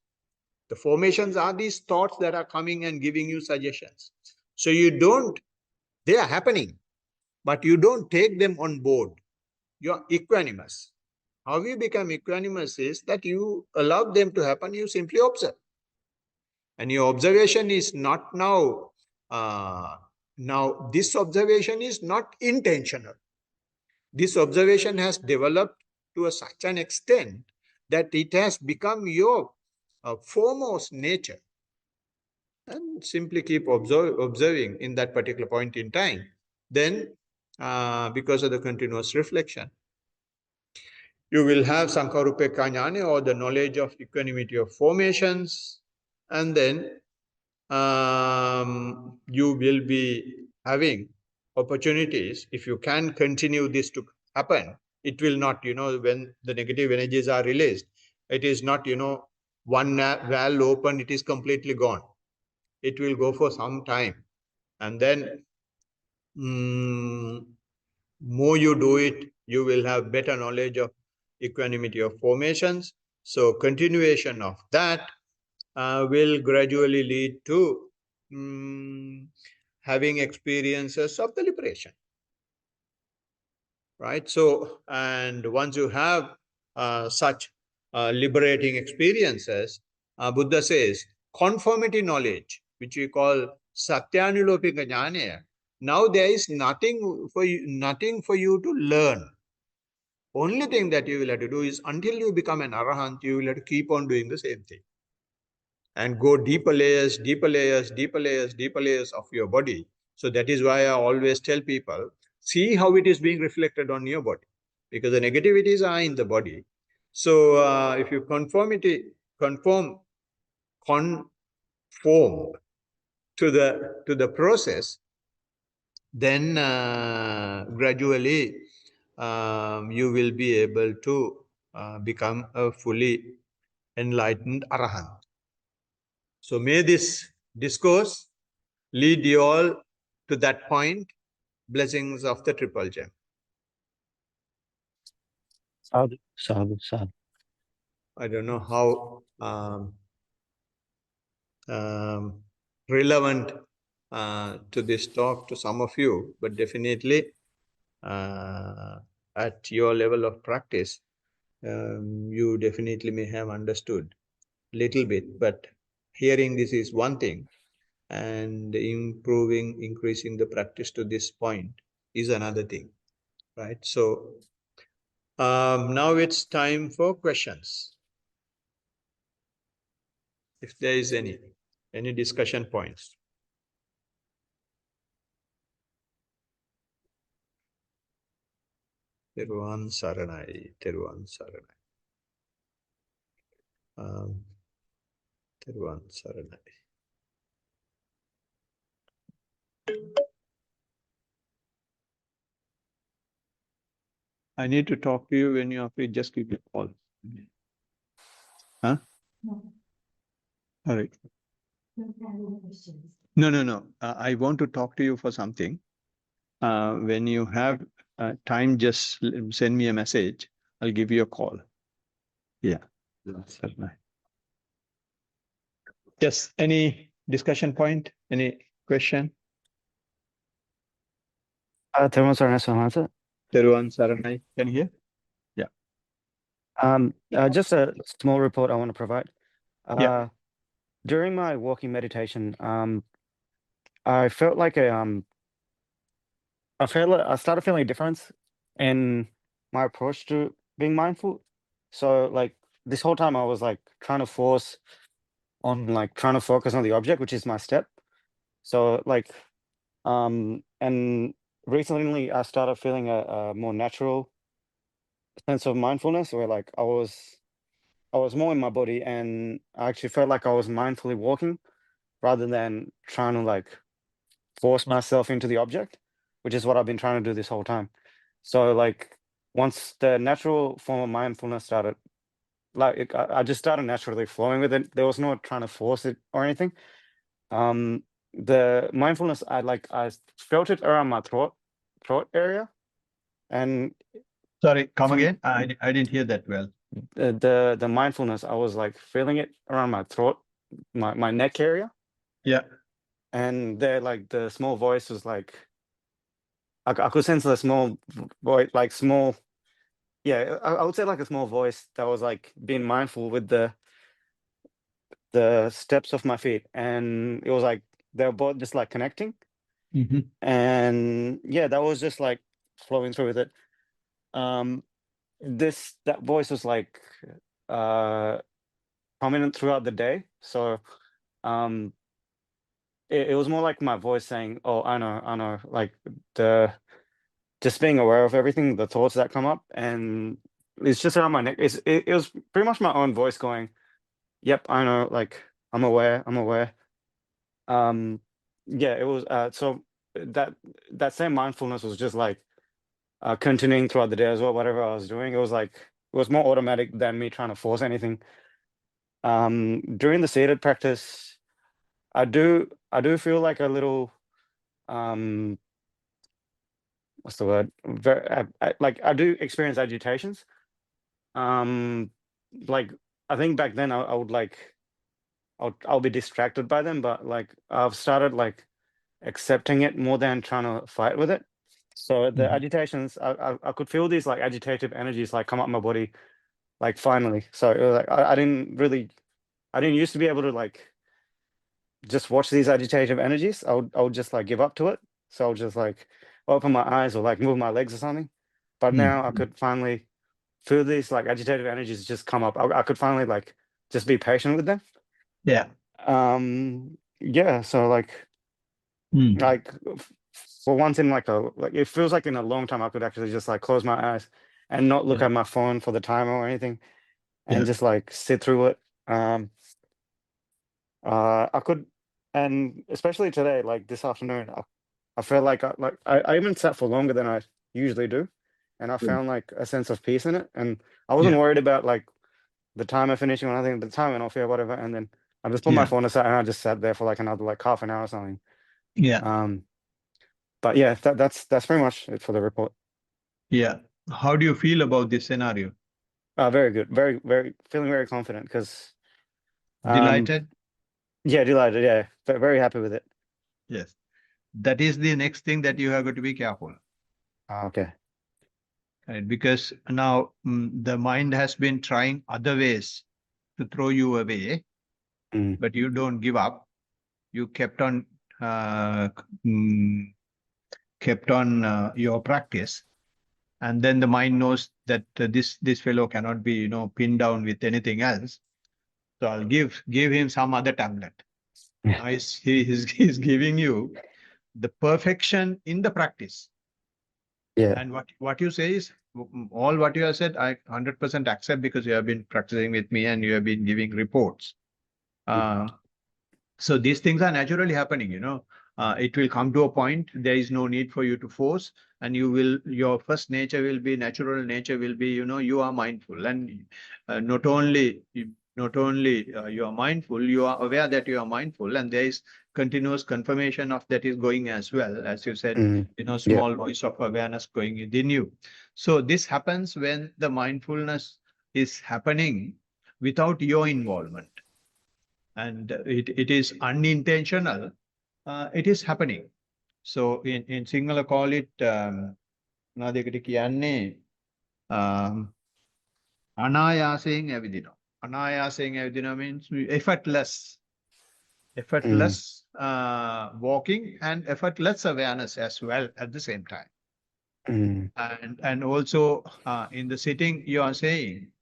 A: The formations are these thoughts that are coming and giving you suggestions. So you don't, they are happening, but you don't take them on board. You're equanimous. How you become equanimous is that you allow them to happen, you simply observe. And your observation is not now this observation is not intentional. This observation has developed to such an extent that it has become your foremost nature. And simply keep observing in that particular point in time. Then, because of the continuous reflection, you will have Sankarupe Kanyane, or the knowledge of equanimity of formations, and then you will be having opportunities. If you can continue this to happen, it will not, when the negative energies are released, it is not, one valve open, it is completely gone. It will go for some time. And then more you do it, you will have better knowledge of equanimity of formations. So continuation of that will gradually lead to having experiences of the liberation. Right? So, and once you have such liberating experiences, Buddha says, conformity knowledge, which we call Satyanulopika Jnana, now there is nothing for you to learn. Only thing that you will have to do is, until you become an arahant, you will have to keep on doing the same thing. And go deeper layers, deeper layers, deeper layers, deeper layers of your body. So that is why I always tell people, see how it is being reflected on your body, because the negativities are in the body. So if you conform to the process, then gradually you will be able to become a fully enlightened arahant. So may this discourse lead you all to that point. Blessings of the Triple Gem.
B: Sadhu, sadhu, sadhu.
A: I don't know how relevant to this talk to some of you, but definitely at your level of practice, you definitely may have understood little bit, but hearing this is one thing, and increasing the practice to this point is another thing, right? So now it's time for questions. If there is any discussion points. Teruvan Saranai, Teruvan Saranai. Teruvan Saranai. I need to talk to you when you are free. Just give me a call. Huh? No. All right. No. I want to talk to you for something. When you have time, just send me a message. I'll give you a call. Yeah. Yes. Any discussion point? Any question?
B: Terumo Saranaswamata.
A: Teruvan Saranai, can you hear? Yeah.
B: Just a small report I want to provide.
A: Yeah.
B: During my walking meditation, I felt like I started feeling a difference in my approach to being mindful. So like this whole time I was like trying to force on like trying to focus on the object, which is my step. So like and recently I started feeling a more natural sense of mindfulness where like I was more in my body and I actually felt like I was mindfully walking rather than trying to like force myself into the object, which is what I've been trying to do this whole time. So like once the natural form of mindfulness started, I just started naturally flowing with it. There was no trying to force it or anything. The mindfulness I felt it around my throat area, and
A: Sorry, come
B: from
A: again. I didn't hear that well.
B: the mindfulness, I was like feeling it around my throat, my neck area,
A: Yeah.
B: and there like the small voice was like I could sense the small voice, like small, yeah, I would say like a small voice that was like being mindful with the steps of my feet, and it was like they were both just like connecting,
A: Hmm.
B: and yeah, that was just like flowing through with it. Um, that voice was like uh prominent throughout the day, so um, it was more like my voice saying, "Oh, I know," like the just being aware of everything, the thoughts that come up, and it's just around my neck. It was pretty much my own voice going, "Yep, I know." Like I'm aware. I'm aware. Um, yeah, it was. So that that same mindfulness was just like continuing throughout the day as well. Whatever I was doing, it was like it was more automatic than me trying to force anything. During the seated practice, I do feel like a little what's the word? Very, like I do experience agitations. Um, like I think back then I would like I'll be distracted by them, but like I've started like accepting it more than trying to fight with it. So the
A: Hmm.
B: agitations, I could feel these like agitative energies like come up my body, like finally. So it was like I didn't used to be able to like just watch these agitative energies. I would just like give up to it. So I would just like open my eyes or like move my legs or something. But now I
A: Hmm.
B: could finally feel these like agitative energies just come up. I could finally like just be patient with them.
A: Yeah.
B: Yeah, so
A: Hmm.
B: like for once in like it feels like in a long time I could actually just like close my eyes and not look
A: Yeah.
B: at my phone for the timer or anything and
A: Yeah.
B: just like sit through it. Um I could, and especially today, like this afternoon, I felt like I even sat for longer than I usually do, and I
A: Good.
B: found like a sense of peace in it. And I wasn't
A: Yeah.
B: worried about like the timer finishing or anything. The time went off, yeah, whatever. And then I just put my
A: Yeah.
B: phone aside and I just sat there for like another like half an hour or something.
A: Yeah.
B: Um, but yeah, that's pretty much it for the report.
A: Yeah. How do you feel about this scenario?
B: Very good, very feeling very confident because um
A: Delighted?
B: yeah, delighted, yeah, very happy with it.
A: Yes. That is the next thing that you have got to be careful.
B: Okay.
A: Right? Because now the mind has been trying other ways to throw you away,
B: Mm,
A: but you don't give up. You uh, mm, kept on your practice, and then the mind knows that this fellow cannot be pinned down with anything else. So I'll give him some other tablet.
B: yeah,
A: Now he's giving you the perfection in the practice.
B: yeah.
A: And what you say is all what you have said, I 100% accept because you have been practicing with me and you have been giving reports.
B: Mm,
A: Uh, so these things are naturally happening. It will come to a point, there is no need for you to force, and your first nature will be, natural nature will be, you are mindful. And not only you are mindful, you are aware that you are mindful, and there is continuous confirmation of that is going as well, as you said,
B: yeah.
A: small voice of awareness going within you. So this happens when the mindfulness is happening without your involvement, and it is unintentional. It is happening. So in Sinhala call it මොනවද කියන්නේ අනායාසයෙන් ඇවිදිනවා. අනායාසයෙන් ඇවිදිනවා means effortless.
B: Mm.
A: Effortless walking and effortless awareness as well at the same time.
B: Mm.
A: And also in the sitting you are saying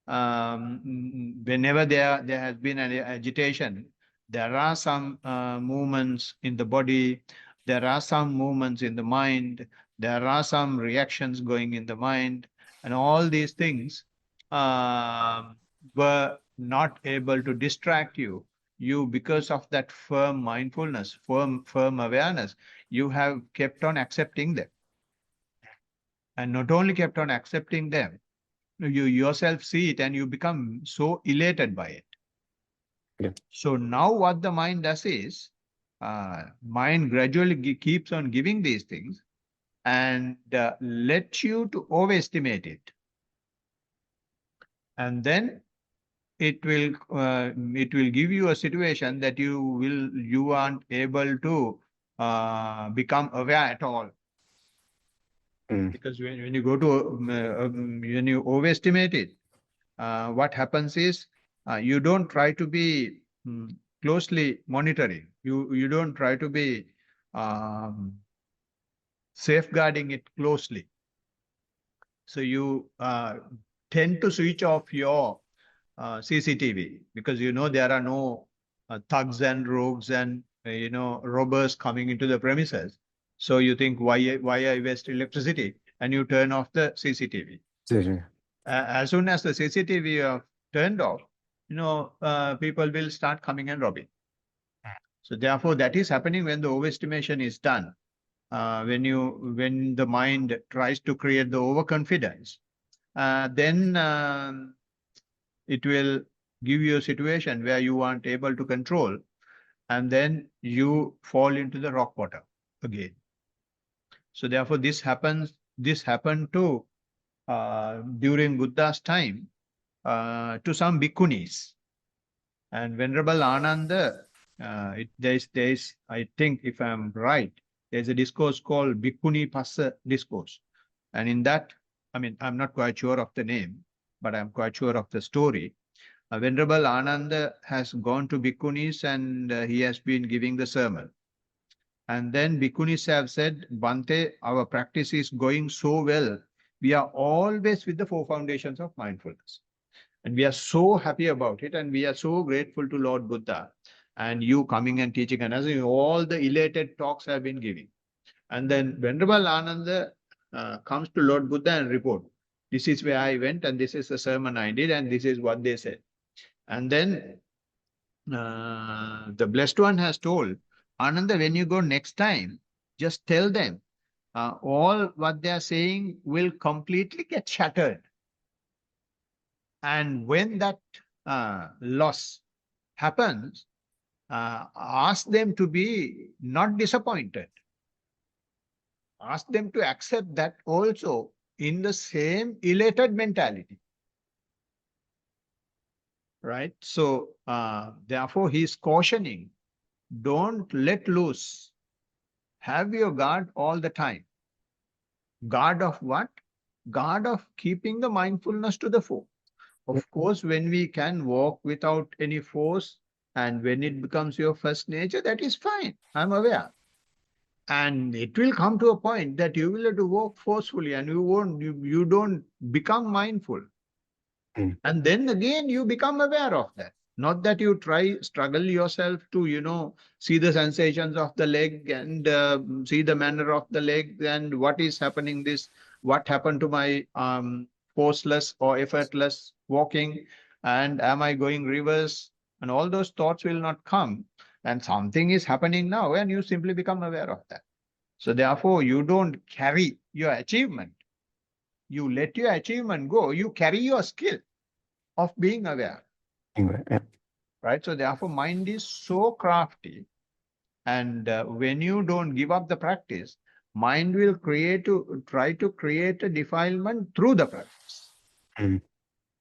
A: whenever there has been an agitation, there are some movements in the body, there are some movements in the mind, there are some reactions going in the mind, and all these things um were not able to distract you. You, because of that firm mindfulness, firm awareness, you have kept on accepting them, and not only kept on accepting them, you yourself see it and you become so elated by it.
B: Yeah.
A: So now what the mind does is, mind gradually keeps on giving these things and let you to overestimate it. And then it will give you a situation that you aren't able to become aware at all.
B: Mm.
A: Because when you go to when you overestimate it, what happens is you don't try to be closely monitoring. You don't try to be um, safeguarding it closely. So you tend to switch off your CCTV because you know there are no thugs and rogues and robbers coming into the premises. So you think why I waste electricity, and you turn off the CCTV.
B: Yeah.
A: As soon as the CCTV are turned off, people will start coming and robbing. So therefore, that is happening when the overestimation is done. When the mind tries to create the overconfidence, then it will give you a situation where you aren't able to control, and then you fall into the rock bottom again. So therefore, this happens. This happened to during Buddha's time to some bhikkhunis. And Venerable Ananda, there's, I think, if I'm right, there's a discourse called Bhikkhuni Passa discourse. And in that, I mean, I'm not quite sure of the name, but I'm quite sure of the story. Venerable Ananda has gone to bhikkhunis and he has been giving the sermon. And then bhikkhunis have said, Bhante, our practice is going so well. We are always with the four foundations of mindfulness. And we are so happy about it. And we are so grateful to Lord Buddha and you coming and teaching. And as all the elated talks have been giving. And then Venerable Ananda comes to Lord Buddha and report, this is where I went and this is the sermon I did and this is what they said. And then the Blessed One has told, Ananda, when you go next time, just tell them all what they are saying will completely get shattered. And when that loss happens, ask them to be not disappointed. Ask them to accept that also in the same elated mentality. Right? So, therefore, he is cautioning, don't let loose. Have your guard all the time. Guard of what? Guard of keeping the mindfulness to the fore. Of course, when we can walk without any force and when it becomes your first nature, that is fine. I'm aware. And it will come to a point that you will have to walk forcefully and you don't become mindful.
B: Mm.
A: And then again, you become aware of that. Not that you struggle yourself to, see the sensations of the leg and see the manner of the leg and what is happening what happened to my forceless or effortless walking, and am I going reverse? And all those thoughts will not come. And something is happening now, and you simply become aware of that. So therefore, you don't carry your achievement. You let your achievement go. You carry your skill of being aware.
B: Anyway, yeah.
A: Right? So therefore, mind is so crafty. And when you don't give up the practice, mind will try to create a defilement through the practice.
B: Mm.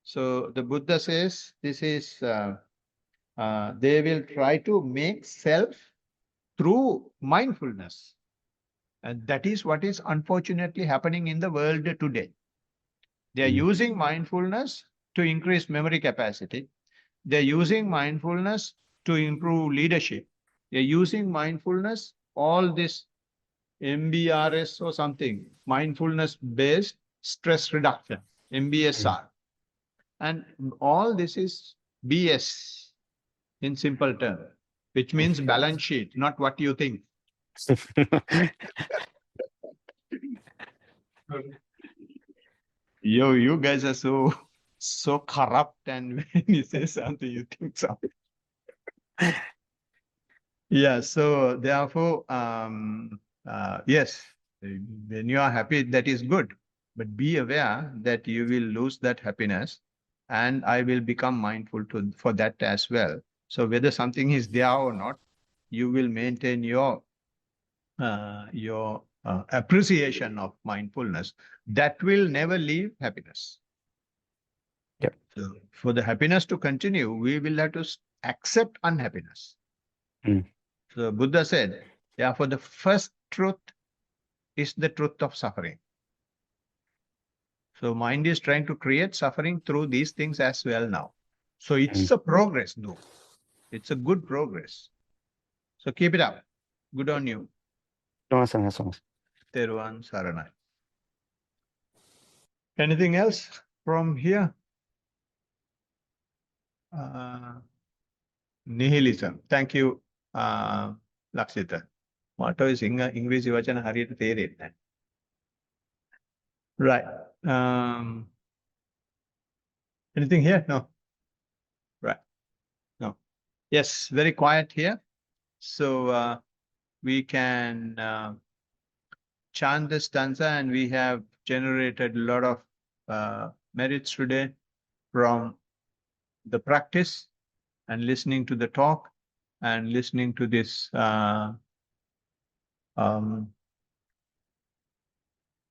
A: So the Buddha says this is, they will try to make self through mindfulness. And that is what is unfortunately happening in the world today. They are using mindfulness to increase memory capacity. They're using mindfulness to improve leadership. They're using mindfulness, all this MBRS or something, mindfulness based stress reduction, MBSR. And all this is BS in simple terms, which means balance sheet, not what you think. Yo, you guys are so corrupt, and when you say something, you think something. Yeah, so therefore, yes, when you are happy, that is good. But be aware that you will lose that happiness, and I will become mindful for that as well. So whether something is there or not, you will maintain your appreciation of mindfulness. That will never leave happiness.
B: Yep.
A: So for the happiness to continue, we will have to accept unhappiness. So Buddha said, yeah, for the first truth is the truth of suffering. So mind is trying to create suffering through these things as well now. So it's a progress, though. It's a good progress. So keep it up. Good on you. Teruvan Saranai. Anything else from here? Nihilism. Thank you, Lakshita. What is English වචන හරියට තේරෙන්නේ නැහැ. Right. Anything here? No. Right. No. Yes, very quiet here. So we can chant the stanza, and we have generated a lot of merits today from the practice and listening to the talk and listening to this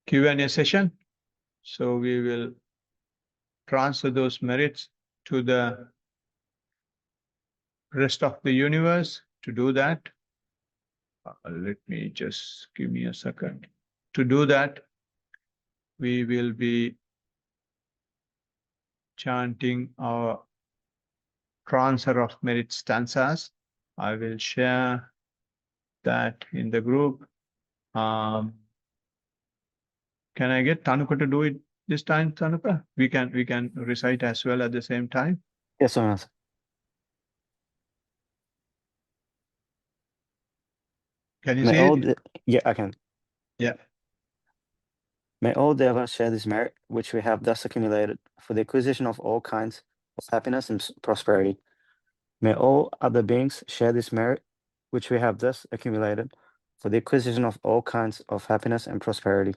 A: Q&A session. So we will transfer those merits to the rest of the universe. To do that, let me just give me a second. To do that, we will be chanting our transfer of merit stanzas. I will share that in the group. Can I get Tanuka to do it this time, Tanuka? We can recite as well at the same time.
B: Yes, Swaminathan.
A: Can you see it?
B: Yeah, I can.
A: Yeah.
B: May all devas share this merit which we have thus accumulated for the acquisition of all kinds of happiness and prosperity. May all other beings share this merit which we have thus accumulated for the acquisition of all kinds of happiness and prosperity.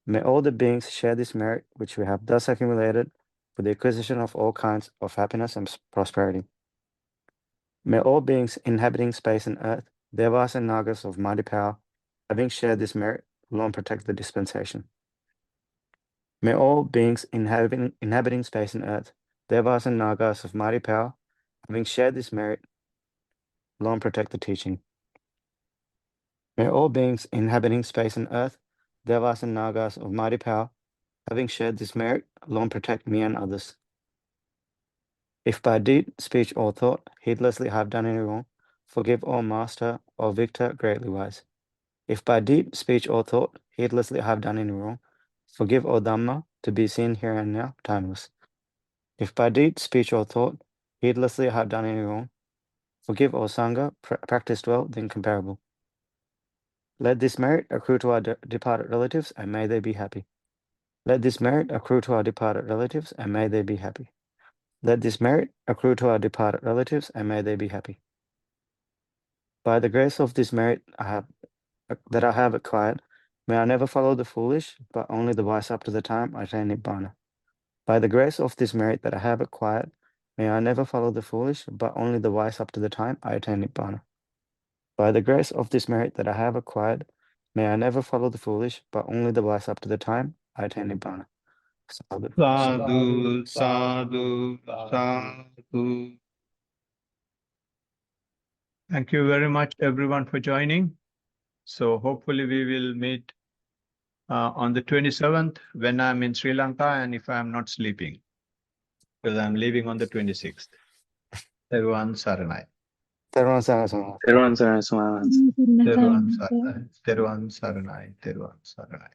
B: May all the beings share this merit which we have thus accumulated for the acquisition of all kinds of happiness and prosperity. May all beings inhabiting space and earth, devas and nagas of mighty power, having shared this merit, long protect the dispensation. May all beings inhabiting space and earth, devas and nagas of mighty power, having shared this merit, long protect the teaching. May all beings inhabiting space and earth, devas and nagas of mighty power, having shared this merit, long protect me and others. If by deed, speech, or thought heedlessly I have done any wrong, forgive, O Master or Victor greatly wise. If by deed, speech, or thought heedlessly I have done any wrong, forgive, O Dhamma, to be seen here and now, timeless. If by deed, speech, or thought heedlessly I have done any wrong, forgive, O Sangha, practiced well, the incomparable. Let this merit accrue to our departed relatives, and may they be happy. Let this merit accrue to our departed relatives, and may they be happy. Let this merit accrue to our departed relatives, and may they be happy. By the grace of this merit that I have acquired, may I never follow the foolish, but only the wise up to the time I attain Nibbana. By the grace of this merit that I have acquired, may I never follow the foolish, but only the wise up to the time I attain Nibbana. By the grace of this merit that I have acquired, may I never follow the foolish, but only the wise up to the time I attain Nibbana. Sadhu.
A: Sadhu, sadhu, sadhu. Thank you very much, everyone, for joining. So hopefully we will meet on the 27th when I'm in Sri Lanka and if I'm not sleeping, because I'm leaving on the 26th. Teruvan Saranai.
B: Everyone sounds well.
A: Teruvan Saranai. Teruvan Saranai. Teruvan Saranai.